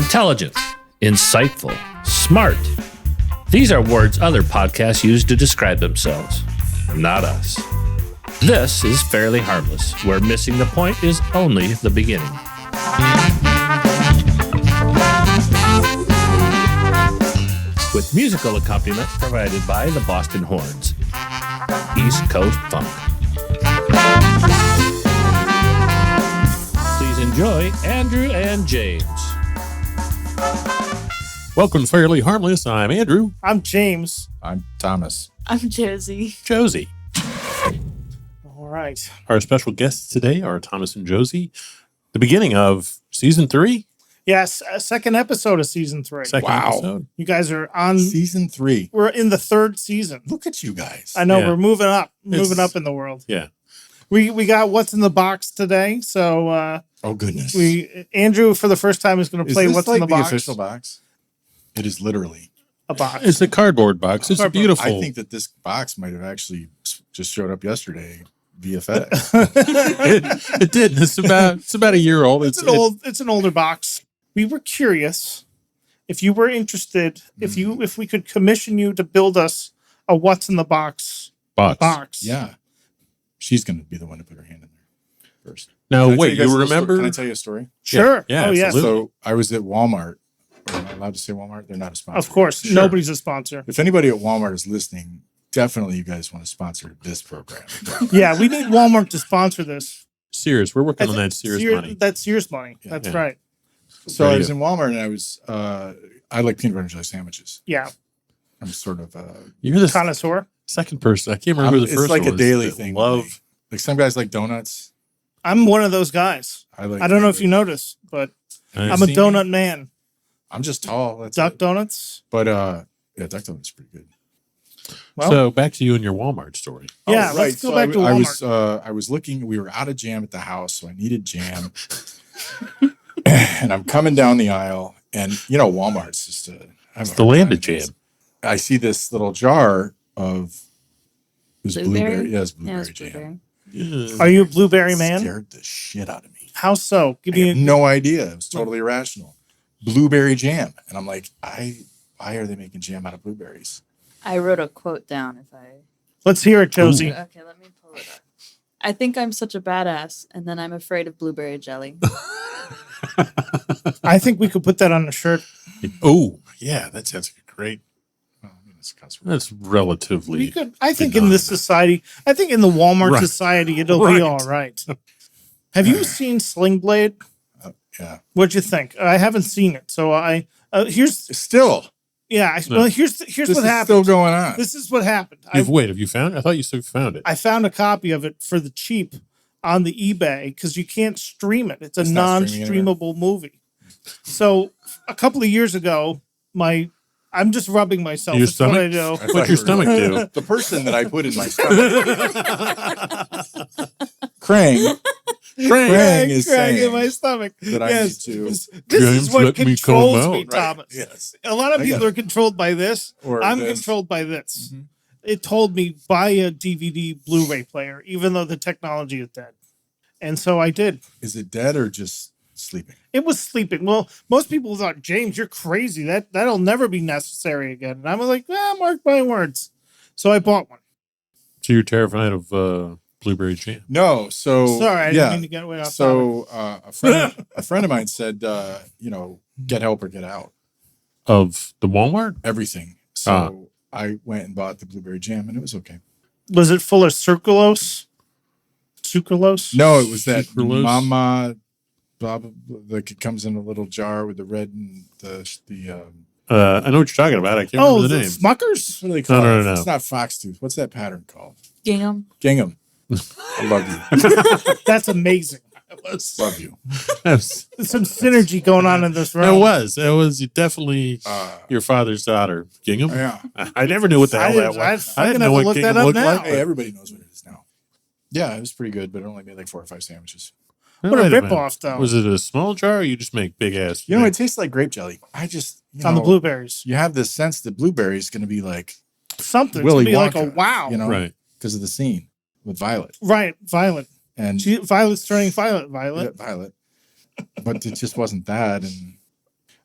Intelligent, insightful, smart. These are words other podcasts use to describe themselves, not us. This is Fairly Harmless, where missing the point is only the beginning. With musical accompaniment provided by the Boston Horns. East Coast Funk. Please enjoy Andrew and James. Welcome to Fairly Harmless. I'm Andrew. I'm James. I'm Thomas. I'm Josie. Josie. All right. Our special guests today are Thomas and Josie. The beginning of season 3. Yes, second episode of season 3. Second episode. You guys are on Season 3. We're in the third season. Look at you guys. I know Yeah. we're moving up It's- in the world. Yeah. We got what's in the box today. So Oh, goodness. Andrew for the first time is going to Is play this what's like in the box. official box? It is literally. A box. It's a cardboard box. It's Cardboard. beautiful. I think that this box might have actually just showed up yesterday via FedEx. it did. It's about a year old. It's an older box. We were curious if you were interested, if we could commission you to build us a what's in the box box. Yeah. She's going to be the one to put her hand in there first. Now, Can I tell wait, guys a you little remember? Can I tell you a story? Sure. Yeah, oh, yes. absolutely. So I was at Walmart. Am I allowed to say Walmart? They're not a sponsor. Of course. Sure. Nobody's a sponsor. If anybody at Walmart is listening, definitely you guys want to sponsor this program. Yeah, we need Walmart to sponsor this. Sears. We're working on that Sears money. That's Sears money. Yeah. That's Yeah. right. So There I you was go. in Walmart and I was, I like peanut butter and jelly sandwiches. Yeah. I'm sort of, You're the Connoisseur. second person. I can't remember who the first it's like one a was daily that thing. Love. Like some guys like donuts. I'm one of those guys. I like. I don't know if you noticed, but I'm a See me? donut man. I'm just tall. That's Duck it. donuts. But yeah, duck donuts pretty good. Well, So back to you and your Walmart story. yeah, let's go back to Walmart. I was looking. We were out of jam at the house, so I needed jam. And I'm coming down the aisle, and Walmart's just It's the land of jam. I see this little jar of blueberry. Yeah, it's Yeah, blueberry it's jam. blueberry. Are you a blueberry man? Scared the shit out of me. How so? Give I have me no idea. It was totally irrational. Blueberry jam, and I'm like, why are they making jam out of blueberries? I wrote a quote down if I... Let's hear it, Josie. Okay, let me pull it up. I think I'm such a badass, and then I'm afraid of blueberry jelly. I think we could put that on a shirt. Oh, yeah, that sounds great. Well, I mean, it's cuss word. That's relatively. We could. I think in this society, I think in the Walmart Right. society, it'll be Right. all right. Have you seen Sling Blade? Yeah. What'd you think? I haven't seen it, so here's Still, well here's this what is happened. still going on. This is what happened. Wait, have you found it? I thought you still found it. I found a copy of it for the cheap on the eBay because you can't stream it. It's a It's not streaming non-streamable movie. So a couple of years ago, I'm just rubbing myself. Your That's what I stomach? do. I thought What's your you were stomach do? The person that I put in my stomach, Krang is Crying in saying my stomach. that I Yes. need to, This James, is what let me controls come me, out. Thomas. yes, A lot of I people got are controlled by this. or I'm this. controlled by this. Mhm. It told me buy a DVD Blu-ray player, even though the technology is dead. And so I did. Is it dead or just sleeping? It was sleeping. Well, most people thought, James, you're crazy. That'll never be necessary again. And I was like, mark my words. So I bought one. So you're terrified of blueberry jam? No. So Sorry, I yeah. didn't mean to get away off topic. So a friend of mine said, get help or get out. Of the Walmart? Everything. So I went and bought the blueberry jam, and it was okay. Was it full of sucralose? Sucralose? No, it was that Sucralose? Mama. Blah, blah, blah, like it comes in a little jar with the red and the I know what you're talking about. I can't Oh, remember the the name. Smuckers? what do they call No, it? no. It's not foxtooth. What's that pattern called? Gingham. Gingham. I love you. That's amazing. Love you. Yes. There's some synergy going on in this It room. was definitely your father's daughter, Gingham. Yeah. I never knew what the hell that was. I'm I didn't gonna know have to what look that Gingham up looked now. like. Hey, everybody knows what it is now. Yeah, it was pretty good, but it only made like 4 or 5 sandwiches. What a Wait minute. ripoff, though. Was it a small jar or you just make big ass? You know, it tastes like grape jelly. I just on the blueberries. You have this sense that blueberry is going to be like Something. Willy It's going to be like Wonka, a wow. you know, Right. because of the scene with Violet. Right. Violet. And Violet's turning Violet. Violet. But it just wasn't that. And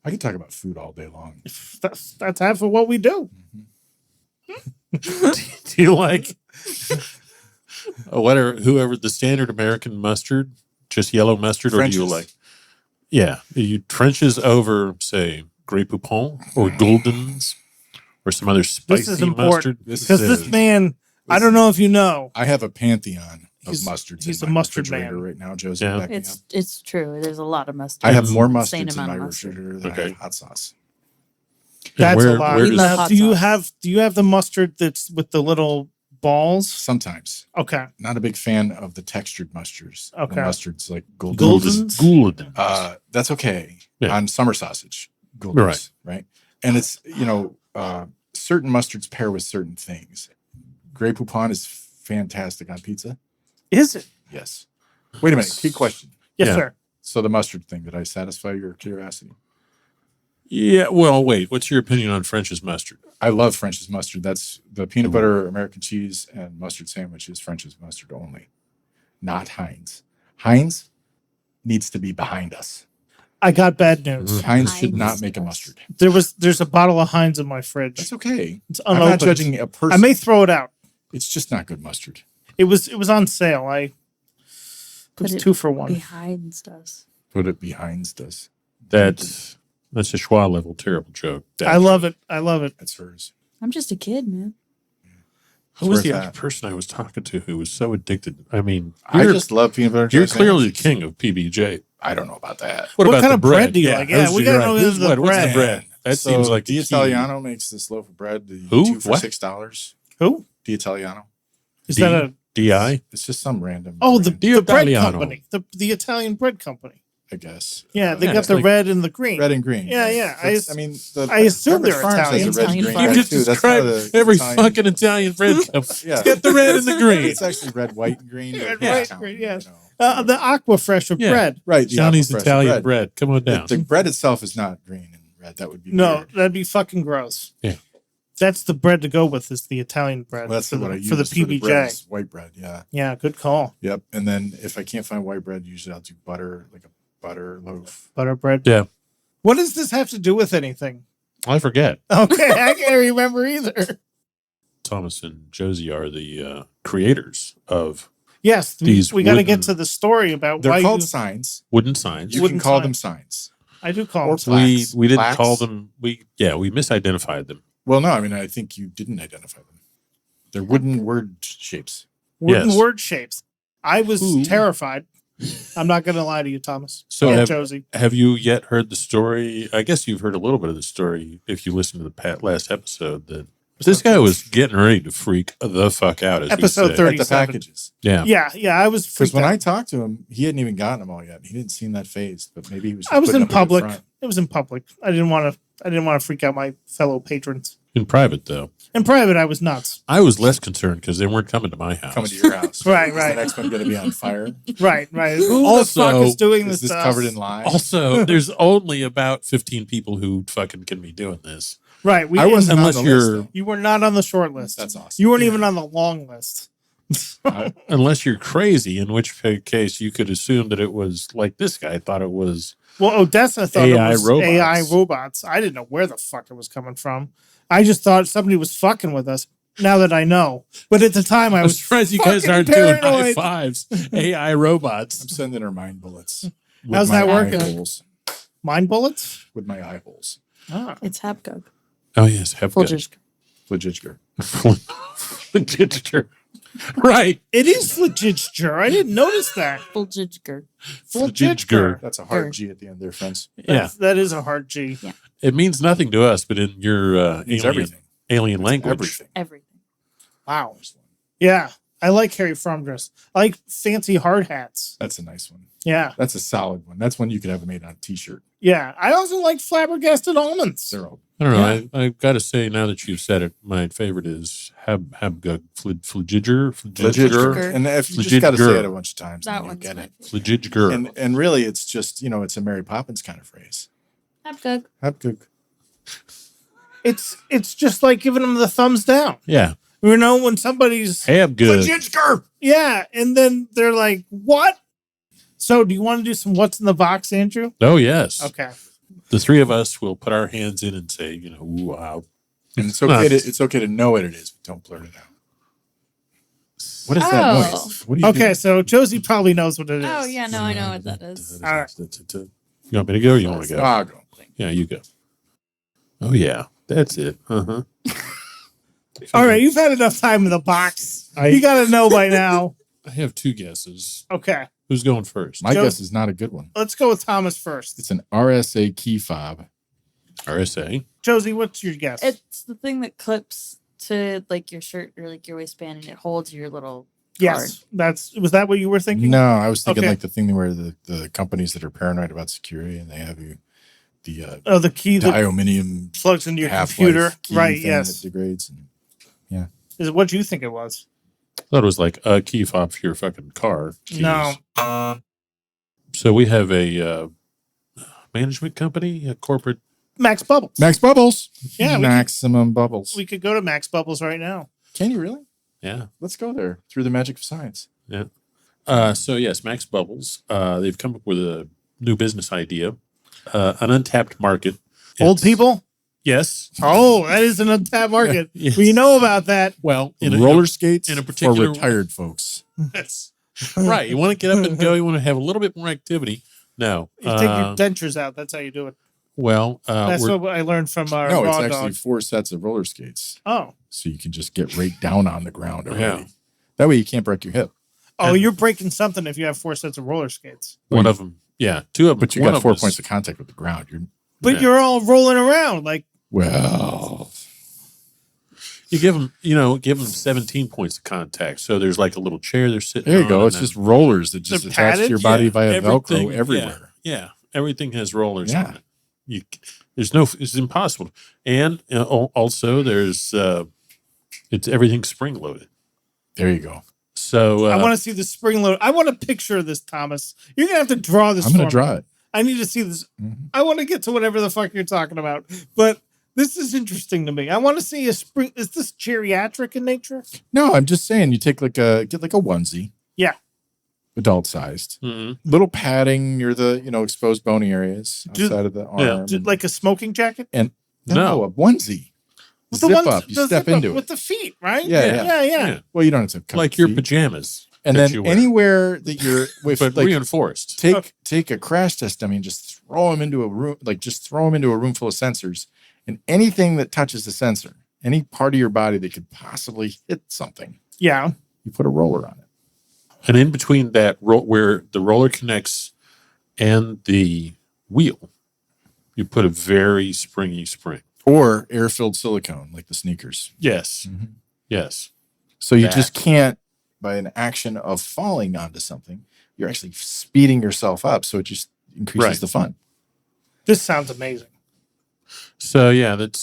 I can talk about food all day long. That's half of what we do. Do you like whoever the standard American mustard, just yellow mustard, or do you French's. like? Yeah, you French's over, say, Grey Poupon or Golden's or some other This is spicy important mustard. because this man, I don't know if you know, I have a pantheon of He's- mustards. he's in a my mustard refrigerator man. right now, Josie. Yeah. back me up. It's true. There's a lot of mustard. I have more Insane mustards in amount my of mustard. refrigerator than I Okay. have hot sauce. And that's a lot. Where Eating does, the hot Do you sauce. have the mustard that's with the little balls? Sometimes. Okay. Not a big fan of the textured mustards. Okay. The mustards like golden. Goldens? That's okay Yeah. on summer sausage. Goldens, Right. right? And it's, certain mustards pair with certain things. Grey Poupon is fantastic on pizza. Is it? Yes. Wait a minute. Key question. Yes, Yeah. sir. So the mustard thing, did I satisfy your curiosity? yeah. Well, wait. What's your opinion on French's mustard? I love French's mustard. That's the peanut butter, American cheese, and mustard sandwich is French's mustard only, not Heinz. Heinz needs to be behind us. I got bad news. Heinz should Heinz not make a does. mustard. There's a bottle of Heinz in my fridge. That's okay. It's I'm unopened. not judging a person. I may throw it out. It's just not good mustard. It was on sale. It Put was it 2 for 1. Behind us. Put it behind does. That's a schwa level terrible joke. I love it. I love it. That's hers. I'm just a kid, man. Who was worth the that. other person I was talking to who was so addicted? I mean, I you're, just love peanut butter. you're jelly clearly the sandwiches. king of PBJ. I don't know about that. What What about kind the of bread do you like? Yeah, those we are gotta right. know Who's- the what- What's the bread. bread? That So seems like the the key. Italiano makes this loaf of bread. The Who? 2 for What? $6. Who? The Italiano. Is that a DI? It's just some random. Oh, the brand, bread Italiano. company. The Italian bread company. I guess. Yeah, they Yeah, got it's the like red and the green. Red and green. Yeah, right? yeah. That's- I the I assume Pepperidge they're Farms has a Italian. red and Italian green fries. You bread, just too. That's described not a every Italian- fucking Italian bread company. Yeah. Get the red and the green. It's actually red, white, and green. but Red, yeah, white, Italian, green, yes. you know. The aqua fresh of Yeah. bread. Right. the Johnny's aqua fresh Italian bread. Come on down. The bread itself is not green and red. That would be No, weird. that'd be fucking gross. Yeah. That's the bread to go with is the Italian bread. Well, that's for what I the, use for the PBJ. bread is white bread. Yeah. Yeah, good call. Yep. And then if I can't find white bread, usually I'll do butter, like a butter loaf. Butter bread. Yeah. What does this have to do with anything? I forget. Okay, I can't remember either. Thomas and Josie are the creators of Yes, These we got to wooden- get to the story about They're why called you, signs. wooden signs. You Wooden can call signs. them signs. I do call or them. plaques. We didn't Plaques? call them. We misidentified them. Well, no, I mean, I think you didn't identify them. They're wooden word shapes. Wooden Yes. word shapes. I was Who? terrified. I'm not going to lie to you, Thomas. So Yeah, have- Josie. Have you yet heard the story? I guess you've heard a little bit of the story if you listened to the last episode. That this guy was getting ready to freak the fuck out. As we Episode say. 30. Like the 37. packages. Yeah. Yeah, I was Because freaked when out. I talked to him, he hadn't even gotten them all yet. He didn't seem that phased, but maybe he was. I was putting in up a good public. front. It was in public. I didn't want to freak out my fellow patrons. In private, though, In private, I was nuts. I was less concerned because they weren't coming to my house. Coming to your house. Right, Is right. the next one going to be on fire? Right. Who Also, the fuck is doing Is this? this to covered us? in lies? Also, there's only about 15 people who fucking can be doing this. Right. I wasn't Unless on the you're- list, You were not on the short list. That's awesome. You weren't Yeah. even on the long list. Unless you're crazy, in which case you could assume that it was like this guy thought it was. Well, Odessa thought AI it was robots. AI robots. I didn't know where the fuck it was coming from. I just thought somebody was fucking with us. Now that I know, but at the time I I'm was surprised you guys fucking aren't doing high paranoid. fives. AI robots. I'm sending her mind bullets. with How's my that eye working? holes. Mind bullets. With my eye holes. Ah. It's Habgug. Oh yes, have Folgers. Flagitger. Right. It is Flagitger. I didn't notice that. Folgers. Flagitger. That's a hard Grr. G at the end there, friends. Yeah, That is a hard G. it means nothing to us, but in your It's alien, everything. alien language, Everything. Everything. Wow. Yeah, I like Harry Farm dress. I like fancy hard hats. That's a nice one. Yeah, That's a solid one. That's one you could have made on a t-shirt. yeah. I also like flabbergasted almonds. They're all I don't know. I've got to say, now that you've said it, my favorite is Habgug Flagitger. Flagitger. And if you just got to say it a bunch of times, That then you one's get my it. favorite. Flagitger. And really, it's just, it's a Mary Poppins kind of phrase. Habgug. Habgug. It's just like giving them the thumbs down. Yeah, You know, when somebody's Habgug. Flagitger. yeah, and then they're like, "What?" So, do you want to do some what's in the box, Andrew? Oh yes. Okay. The three of us will put our hands in and say, wow. And it's okay to know what it is, but don't blurt it out. What is that noise? What do you Okay, do? so Josie probably knows what it is. Oh yeah, no, I know what that is. All right. You want me to go or you want to go? I'll go. Yeah, you go. Oh, yeah. That's it. Uh-huh. All right, you've had enough time in the box. You got to know by now. I have two guesses. Okay, Who's going first? My guess is not a good one. let's go with Thomas first. It's an RSA key fob. RSA. Josie, what's your guess? It's the thing that clips to like your shirt or like your waistband, and it holds your little yes, was that what you were thinking? No, I was thinking Okay. like the thing where the companies that are paranoid about security and they have you the The key that dialuminum plugs into your half-life computer. key Right, thing yes. that degrades. And, Is it what you think it was? I thought it was like a key fob for your fucking car. keys. No. So we have a management company, a corporate. Max Bubbles. Max Bubbles. Yeah, Maximum Bubbles. We could go to Max Bubbles right now. Can you really? Yeah. Let's go there through the magic of science. Yeah. So yes, Max Bubbles. They've come up with a new business idea, an untapped market. Old It's- people? Yes. Oh, that is an untapped market. Yes. We know about that. Well, Roller skates in a particular- for retired folks. Yes. Right. You want to get up and go. You want to have a little bit more activity. No. You take your dentures out. That's how you do it. Well, That's we're- what I learned from our No, it's raw actually dog. 4 sets of roller skates. Oh. So you can just get right down on the ground already. Yeah. That way you can't break your hip. Oh, you're breaking something if you have 4 sets of roller skates. one of them. Yeah. Two of them. But you one got of 4 them points is- of contact with the ground. But Yeah. you're all rolling around like Well, You give them 17 points of contact. So there's like a little chair they're sitting there you on, go. and It's then- just rollers that just They're attach to padded? your body Yeah, via everything- Velcro everywhere. Yeah. Everything has rollers Yeah. on it. It's impossible. And also there's, it's everything spring loaded. There you go. So I want to see the spring load. I want a picture of this, Thomas. You're gonna have to draw this. I'm going for to me. draw it. I need to see this. Mhm. I want to get to whatever the fuck you're talking about. But this is interesting to me. I want to see a spring. Is this geriatric in nature? No, I'm just saying you get like a onesie. Yeah. Adult sized. mhm. Little padding near the, exposed bony areas Do- outside of the yeah. arm. and- Like a smoking jacket? No. a onesie. With Zip ones- up. You the step zip up into with it. the feet, right? Yeah. yeah. Yeah. Well, you don't have to cover Like the your feet. pajamas. And that then you wear. anywhere that you're with, But like, reinforced. take a crash test dummy and just throw them into a room, full of sensors, and anything that touches the sensor, any part of your body that could possibly hit something, Yeah. you put a roller on it. And in between that, where the roller connects and the wheel, you put a very springy spring. Or air-filled silicone, like the sneakers. Yes. Mhm. Yes. So you That. just can't, by an action of falling onto something, you're actually speeding yourself up. So it just increases Right. the fun. This sounds amazing. So yeah, that's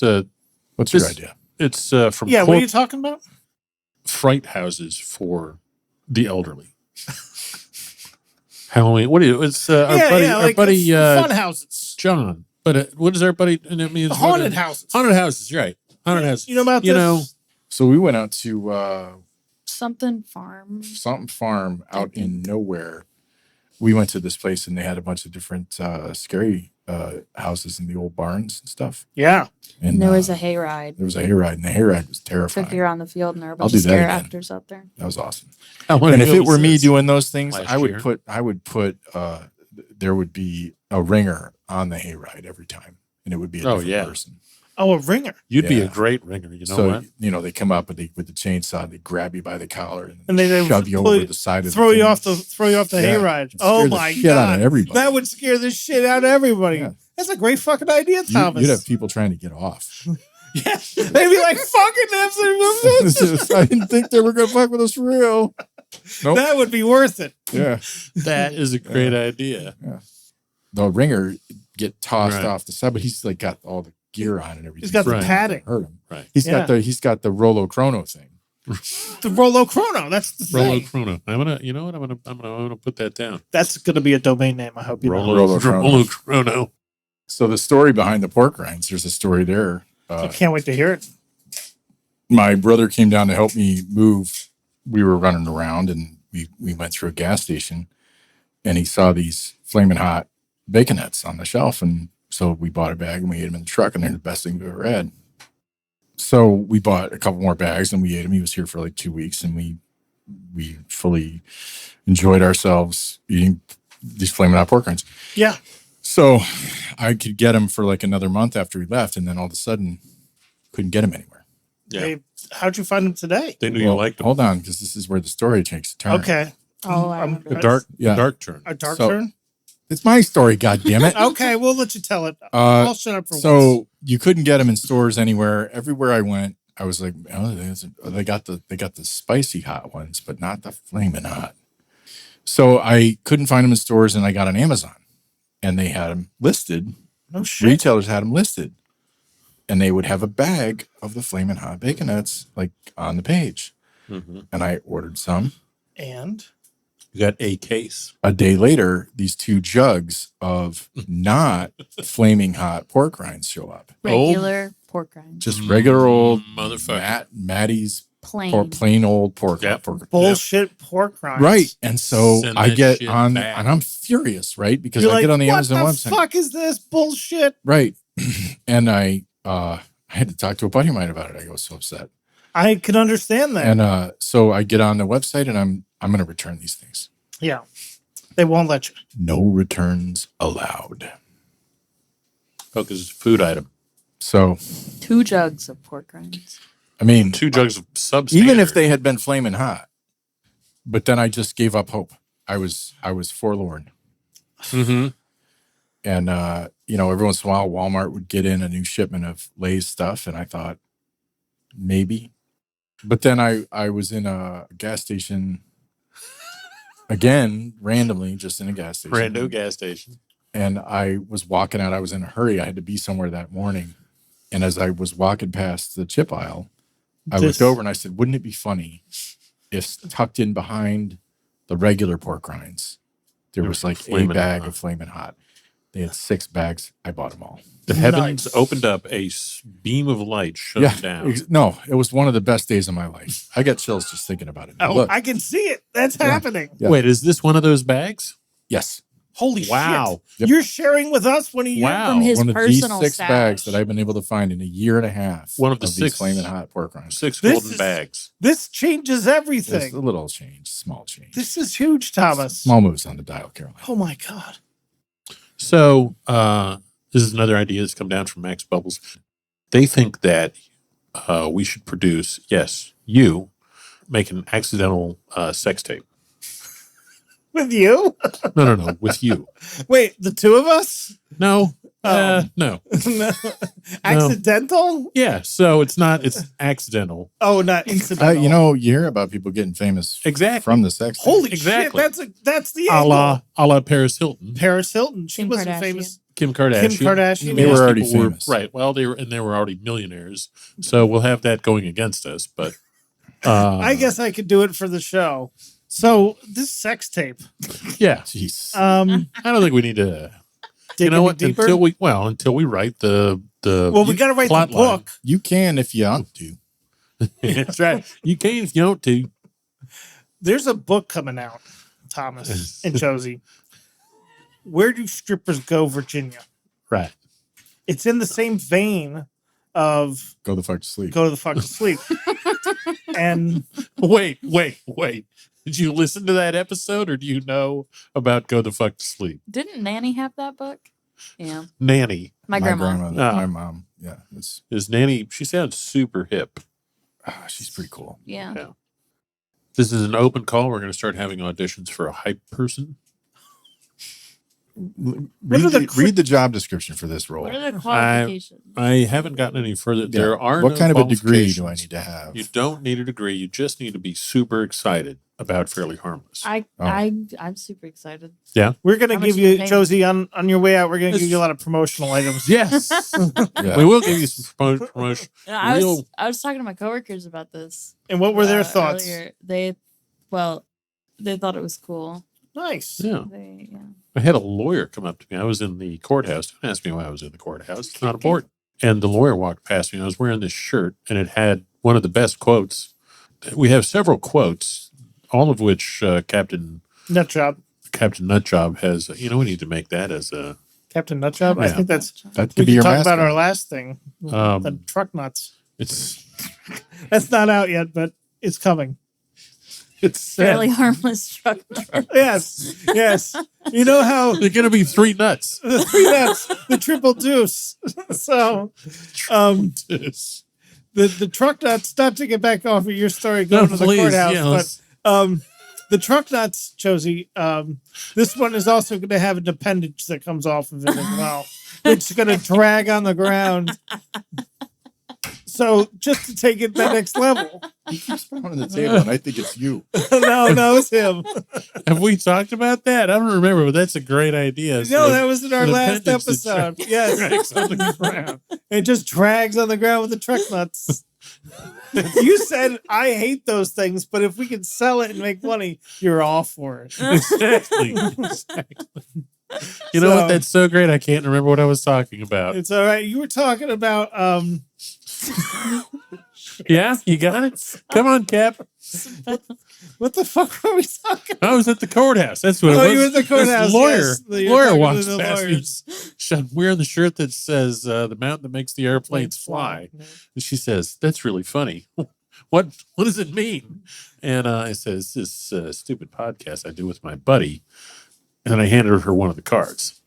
What's your This- idea? it's from Yeah. What are you talking about? fright houses for the elderly. Halloween. What do you? It's our buddy fun houses, John. But what is our buddy? And it means haunted houses. Haunted houses. Right. Haunted houses. You know about You this? know, So we went out to Something farm. something farm out in nowhere. We went to this place and they had a bunch of different scary houses in the old barns and stuff. Yeah. And There was a hayride. there was a hayride, and the hayride was Took terrifying. you around the field, and there were a I'll bunch do of that scare again. actors out there. That was awesome. I wanna And if go it were to me this. doing those things, last I would year. put there would be a ringer on the hayride every time, and it would be a Oh, different yeah. person. Oh, a ringer. You'd be Yeah. a great ringer. You know So what? they come up and with the chainsaw, they grab you by the collar And they shove you pull over you- the side of Throw the you thing. off the Yeah. hayride. Scare Oh the my shit out god. of everybody. That would scare the shit out of everybody. Yeah. That's a great fucking idea, Thomas. You'd have people trying to get off. Yeah. They'd be like, fucking this. I didn't think they were going to fuck with us for real. Nope. That would be worth it. Yeah. That is a great idea. The ringer get tossed Right. off the side, but he's like got all the gear on and everything. He's got the Right. padding. Hurt him. Right. He's Yeah. got the RolloChrono thing. The RolloChrono. That's the thing. RolloChrono. I'm gonna. You know what? I'm gonna put that down. That's going to be a domain name. I hope you know. RolloChrono. RolloChrono. So the story behind the pork rinds, there's a story there. I can't wait to hear it. My brother came down to help me move. We were running around and we went through a gas station and he saw these flaming hot baconettes on the shelf and So we bought a bag and we ate them in the truck, and they're the best thing we've ever had. So we bought a couple more bags and we ate him. He was here for like 2 weeks, and we fully enjoyed ourselves eating these flaming hot pork rinds. Yeah. So I could get him for like another month after he left, and then all of a sudden couldn't get him anywhere. Yeah. How'd you find them today? They knew you liked them. Hold on, because this is where the story takes a turn. Okay. Oh, I remember A this. dark turn. A dark So- turn? It's my story, goddammit. Okay, we'll let you tell it. I'll shut up for once. So you couldn't get them in stores anywhere. Everywhere I went, I was like, oh, they got the spicy hot ones, but not the flaming hot. So I couldn't find them in stores, and I got on Amazon, and they had them listed. No shit. Retailers had them listed, and they would have a bag of the flaming hot baconettes like on the page. Mm-hmm. And I ordered some. And You got a case. A day later, these 2 jugs of not flaming hot pork rinds show up. Regular pork rinds. Just regular old motherfucker. Maddie's Plain. plain old pork. Yep. pork. bullshit pork rinds. Right. And so Send I that get shit on, back. and I'm furious, right? Because You're I like, get on the what Amazon the website. fuck is this bullshit? Right. And I had to talk to a buddy of mine about it. I was so upset. I can understand that. And so I get on the website, and I'm going to return these things. Yeah. They won't let you. No returns allowed. Oh, because it's a food item. So, 2 jugs of pork rinds. I mean, 2 jugs of substandard. even if they had been flaming hot, but then I just gave up hope. I was forlorn. Mm-hmm. And, every once in a while, Walmart would get in a new shipment of Lay's stuff, and I thought, maybe. But then I was in a gas station, again, randomly, just in a gas station. Brando gas station. And I was walking out. I was in a hurry. I had to be somewhere that morning. And as I was walking past the chip aisle, I looked over and I said, wouldn't it be funny if tucked in behind the regular pork rinds, there was like a Flamin' bag hot. of flaming hot. They had 6 bags. I bought them all. The heavens Nice. opened up, a beam of light shut down. No, it was one of the best days of my life. I got chills just thinking about it. Oh, Look, I can see it. That's happening. Yeah. Wait, is this one of those bags? yes, Holy Wow. shit. Yep. You're sharing with us one of your Wow. From his one of these personal 6 stash. bags that I've been able to find in a year and a half. One of the these 6 flaming hot pork rinds. 6 This golden is- bags. This changes It's a everything. little change, small change. This is huge, Thomas. Small moves on the dial, Caroline. Oh my God. So this is another idea that's come down from Max Bubbles. They think that we should produce, yes, you make an accidental sex tape. With you? No, with you. Wait, the 2 of us? No, Oh. no. No. Accidental? Yeah, so it's accidental. Oh, not incidental. You hear about people getting famous Exactly. from the sex. Holy Exactly. shit, that's the A angle. la Paris Hilton, Paris Hilton. She Kim wasn't Kardashian. famous. Kim Kardashian. Kim Kardashian. They yeah. were already People famous. right. Well, they were already millionaires. So we'll have that going against us. But I guess I could do it for the show. So this sex tape. yeah, Jeez. I don't think we need to. Dig You know any what? deeper? Until we write the well, we got to write the plot line. book. You can if you want to. That's right. You can if you want to. There's a book coming out, Thomas and Josie. Where do strippers go, Virginia? Right. It's in the same vein of Go the fuck to sleep. Go to the Fuck to Sleep. And Wait. Did you listen to that episode, or do you know about Go the Fuck to Sleep? Didn't Nanny have that book? Yeah. Nanny. My grandma. grandmother, Ah. my mom. Yeah, Is Nanny? She sounds super hip. she's pretty cool. Yeah. Yeah. This is an open call. We're going to start having auditions for a hype person. What are the Read the job description for this role. What are the qualifications? I haven't gotten any further. Yeah. There are What no kind of a degree do I qualifications. need to have? You don't need a degree. You just need to be super excited about Fairly Harmless. I'm super excited. we're going to How much give do you you, pay me? Josie, on your way out, we're going to It's- give you a lot of promotional items. Yes. Yeah. We will give you some promotion. I Real- was talking to my coworkers about this. And what were their thoughts? Earlier. They thought it was cool. Nice. Yeah. Yeah. I had a lawyer come up to me. I was in the courthouse. Don't ask me why I was in the courthouse. It's not important. And the lawyer walked past me. I was wearing this shirt, and it had one of the best quotes. We have several quotes, all of which Captain Nut job. Nutjob has. We need to make that as a Captain Nutjob. I Yeah. think that we could be can your talk mascot. about our last thing, the truck nuts. It's That's not out yet, but it's coming. it's Fairly sad. harmless truck. Yes. You know how They're going to be 3 nuts. the 3 nuts, the triple deuce. So, Yes. the truck nuts. Not to get back off of your story going to the please, courthouse, yes. but the truck nuts, Josie. This one is also going to have an appendage that comes off of it as well. It's going to drag on the ground. So just to take it to the next level. He keeps pounding the table, and I think it's you. No, it's him. Have we talked about that? I don't remember, but that's a great idea. No, that was in our an last appendage that episode. drags Yes. on the ground. It just drags on the ground with the truck nuts. You said, I hate those things, but if we can sell it and make money, you're all for it. Exactly. You know what? That's so great. I can't remember what I was talking about. It's all right. You were talking about Yeah, you got it. Come on, Cap. what the fuck were we talking about? I was at the courthaus. That's what it was. Oh, you were at the courthouse. This lawyer, Yes. You're lawyer talking walks to the past me. lawyers. I'm wearing the shirt that says the mountain that makes the airplanes fly. And she says, "That's really funny. What does it mean?" And I says, "This stupid podcast I do with my buddy." And I handed her one of the cards.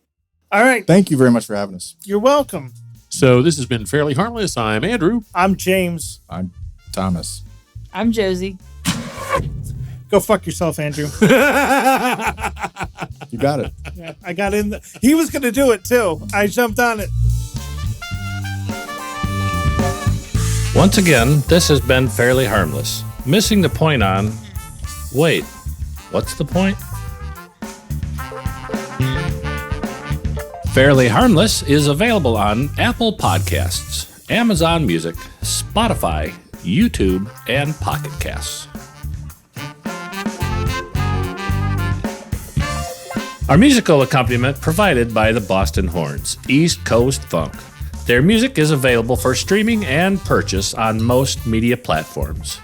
All right. Thank you very much for having us. You're welcome. So this has been Fairly Harmless. I'm Andrew. I'm James. I'm Thomas. I'm Josie. Go fuck yourself, Andrew. You got it. Yeah, I got in. He was going to do it too. I jumped on it. Once again, this has been Fairly Harmless. Missing the point on... Wait, what's the point? Fairly Harmless is available on Apple Podcasts, Amazon Music, Spotify, YouTube, and Pocket Casts. Our musical accompaniment provided by the Boston Horns, East Coast Funk. Their music is available for streaming and purchase on most media platforms.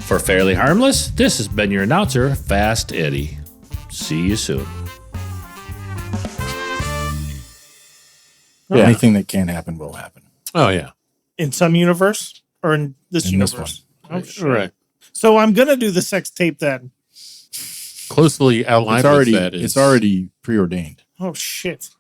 For Fairly Harmless, this has been your announcer, Fast Eddie. See you soon. Yeah. Anything that can happen will happen. Oh yeah. In some universe or in this In this universe? one. Oh, shit. Right. So I'm going to do the sex tape then. Closely outlined. It's already with that is, it's already preordained. Oh, shit.